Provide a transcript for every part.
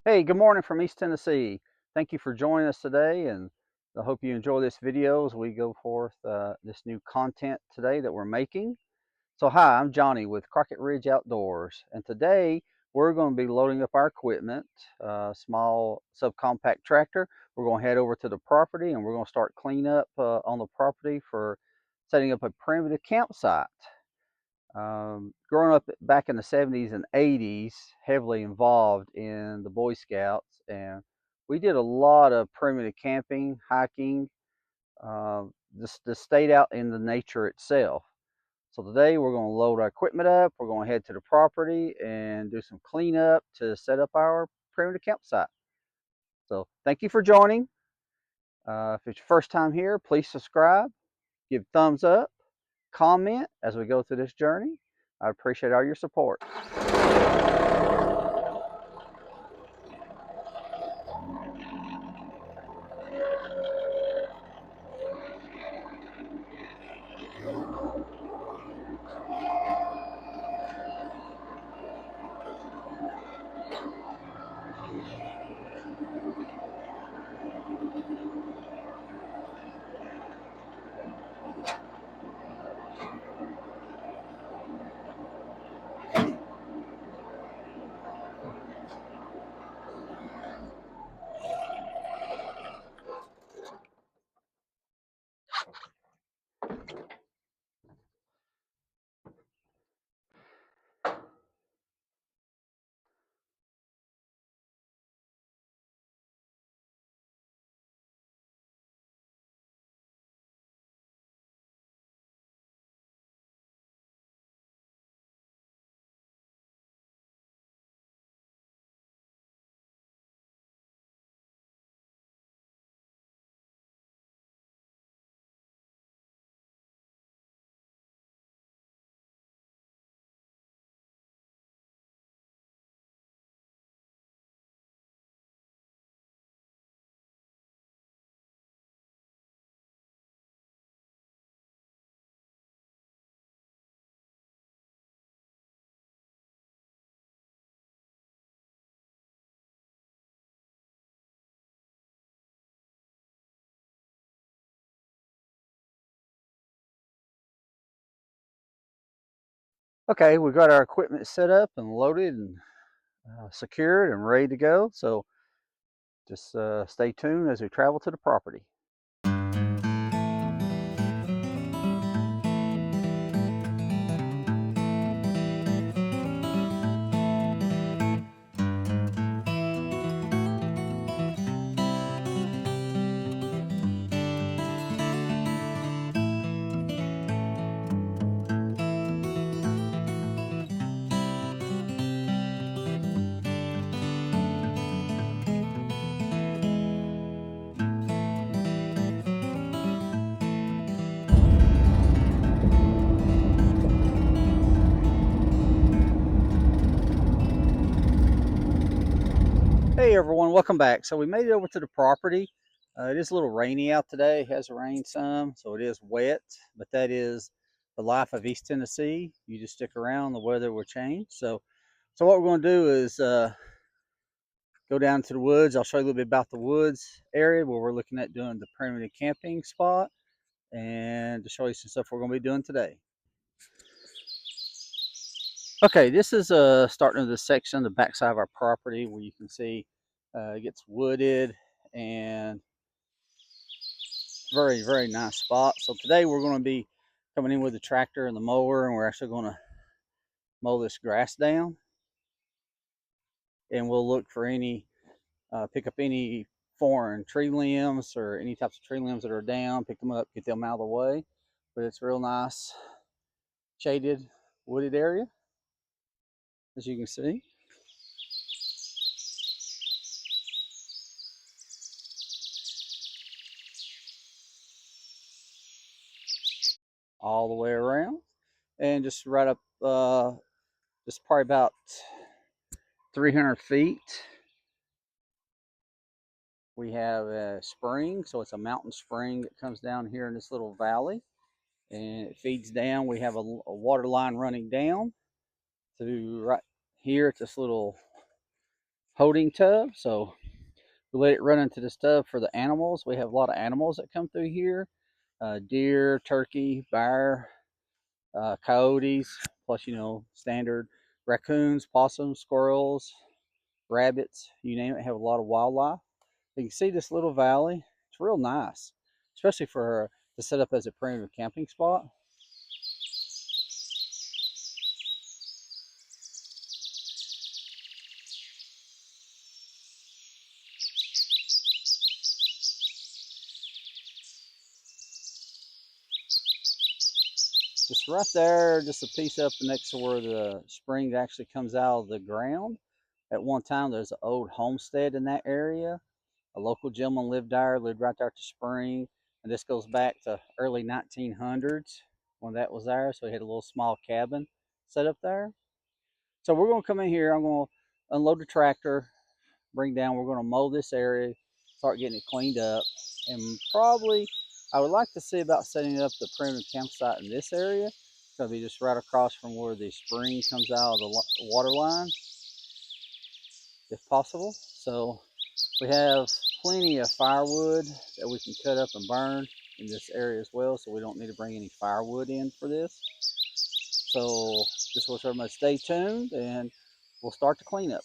Hey, good morning from East Tennessee. Thank you for joining us today, and I hope you enjoy this video as we go forth this new content today that we're making. So hi, I'm Johnny with Crockett Ridge Outdoors, and today we're going to be loading up our equipment, small subcompact tractor. We're going to head over to the property and we're going to start clean up on the property for setting up a primitive campsite. Growing up back in the 70s and 80s, heavily involved in the Boy Scouts, and we did a lot of primitive camping, hiking, just stayed out in the nature itself. So today we're going to load our equipment up. We're going to head to the property and do some cleanup to set up our primitive campsite. So thank you for joining. If it's your first time here, please subscribe, give thumbs up, comment as we go through this journey. I appreciate all your support. Okay, we've got our equipment set up and loaded and secured and ready to go. So just stay tuned as we travel to the property. Hey everyone, welcome back. So we made it over to the property. It is a little rainy out today. It has rained some, so it is wet, but that is the life of East Tennessee. You just stick around, the weather will change. So what we're going to do is go down to the woods. I'll show you a little bit about the woods area where we're looking at doing the primitive camping spot, and to show you some stuff we're going to be doing today. Okay, this is starting of the section on the backside of our property where you can see it gets wooded and very nice spot. So today we're going to be coming in with the tractor and the mower, and we're actually going to mow this grass down, and we'll look for any pick up any foreign tree limbs or any types of tree limbs that are down, pick them up, get them out of the way. But it's a real nice shaded wooded area, as you can see. All the way around, and just right up just probably about 300 feet we have a spring. So it's a mountain spring that comes down here in this little valley, and it feeds down. We have a water line running down to right here at this little holding tub. So we let it run into this tub for the animals. We have a lot of animals that come through here: deer, turkey, bear, coyotes, plus standard raccoons, possums, squirrels, rabbits. You name it. Have a lot of wildlife. You can see this little valley. It's real nice, especially for to set up as a primitive camping spot. Just right there, just a piece up next to where the spring actually comes out of the ground. At one time, there's an old homestead in that area. A local gentleman lived there, lived right there at the spring. And this goes back to early 1900s when that was there. So he had a little small cabin set up there. So we're going to come in here. I'm going to unload the tractor, bring down. We're going to mow this area, start getting it cleaned up. And probably, I would like to see about setting up the primitive campsite in this area. It's going to be just right across from where the spring comes out of the water line, if possible. So we have plenty of firewood that we can cut up and burn in this area as well, so we don't need to bring any firewood in for this. So just want everybody to stay tuned and we'll start the cleanup.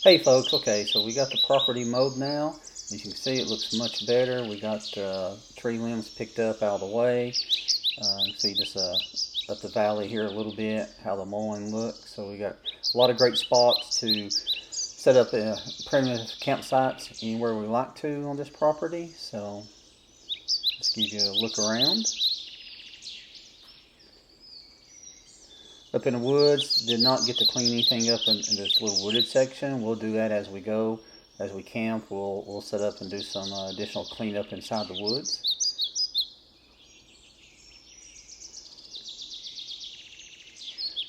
Hey folks, okay, so we got the property mowed now. As you can see, it looks much better. We got tree limbs picked up out of the way. You can see just up the valley here a little bit, how the mowing looks. So we got a lot of great spots to set up primitive campsites anywhere we like to on this property. So let's give you a look around. Up in the woods, did not get to clean anything up in this little wooded section. We'll do that as we go. As we camp, we'll set up and do some additional cleanup inside the woods.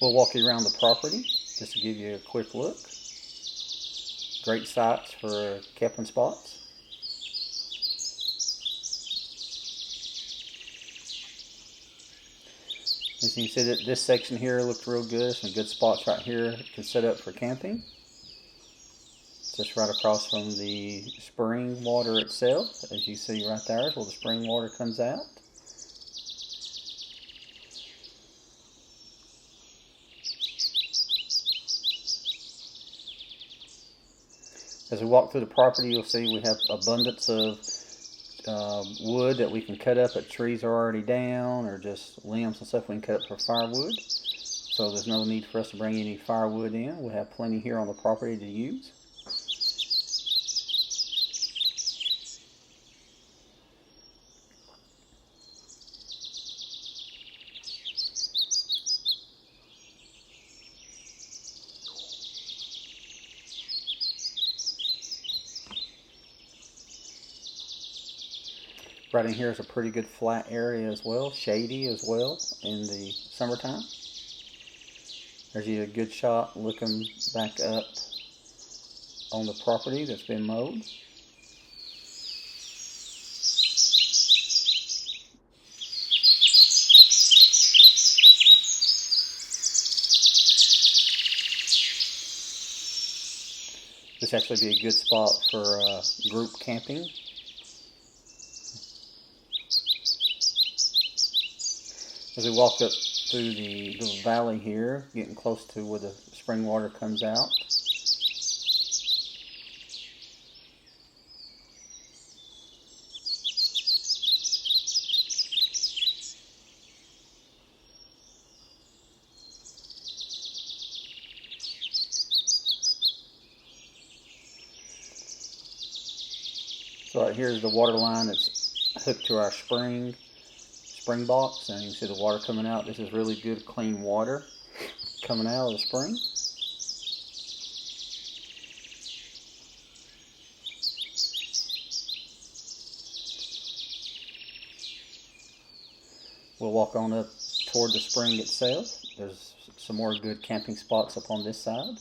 We'll walk you around the property just to give you a quick look. Great sites for camping spots. As you can see, that this section here looks real good. Some good spots right here to set up for camping. Just right across from the spring water itself. As you see right there is where the spring water comes out. As we walk through the property, you'll see we have abundance of wood that we can cut up if trees are already down, or just limbs and stuff we can cut up for firewood. So there's no need for us to bring any firewood in. We have plenty here on the property to use. Right in here is a pretty good flat area as well, shady as well in the summertime. There's you a good shot looking back up on the property that's been mowed. This actually be a good spot for group camping. As we walk up through the little valley here, getting close to where the spring water comes out. So right here is the water line that's hooked to our spring box, and you can see the water coming out. This is really good, clean water coming out of the spring. We'll walk on up toward the spring itself. There's some more good camping spots up on this side.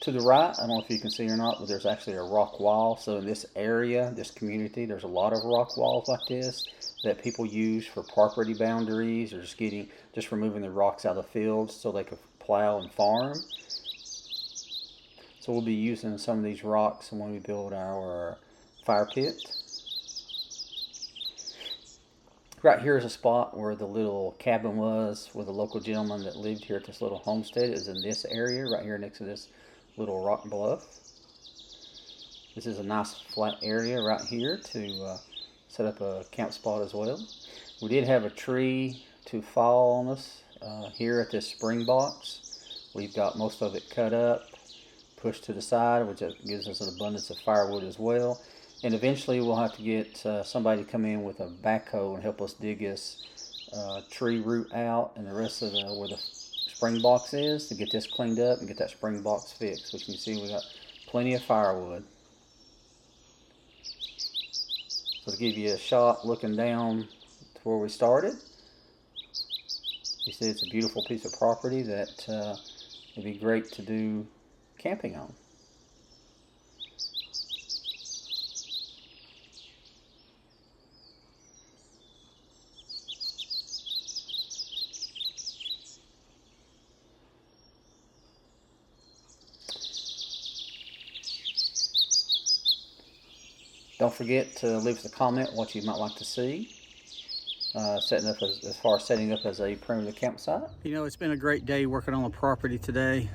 To the right, I don't know if you can see or not, but there's actually a rock wall. So in this area, this community, there's a lot of rock walls like this that people use for property boundaries, or just removing the rocks out of the fields so they could plow and farm. So we'll be using some of these rocks when we build our fire pit. Right here is a spot where the little cabin was, where the local gentleman that lived here at this little homestead is in this area, right here next to this little rock bluff. This is a nice flat area right here to set up a camp spot as well. We did have a tree to fall on us here at this spring box. We've got most of it cut up, pushed to the side, which gives us an abundance of firewood as well. And eventually we'll have to get somebody to come in with a backhoe and help us dig this tree root out and the rest of where the spring box is, to get this cleaned up and get that spring box fixed. Which you can see we got plenty of firewood. So to give you a shot looking down to where we started, you see it's a beautiful piece of property that would be great to do camping on. Don't forget to leave us a comment what you might like to see, setting up as far as setting up as a primitive campsite. You know, it's been a great day working on the property today.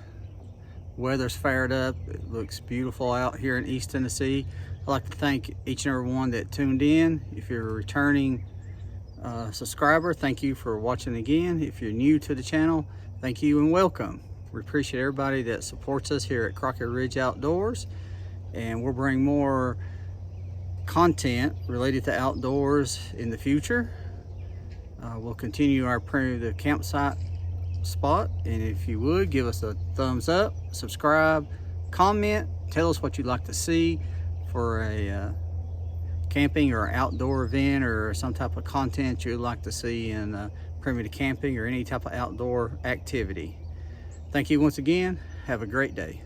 Weather's fired up. It looks beautiful out here in East Tennessee. I'd like to thank each and every one that tuned in. If you're a returning subscriber, thank you for watching again. If you're new to the channel, thank you and welcome. We appreciate everybody that supports us here at Crockett Ridge Outdoors, and we'll bring more content related to outdoors in the future. We'll continue our primitive campsite spot, and if you would give us a thumbs up, subscribe, comment, tell us what you'd like to see for a camping or outdoor event, or some type of content you'd like to see in primitive camping or any type of outdoor activity. Thank you once again. Have a great day.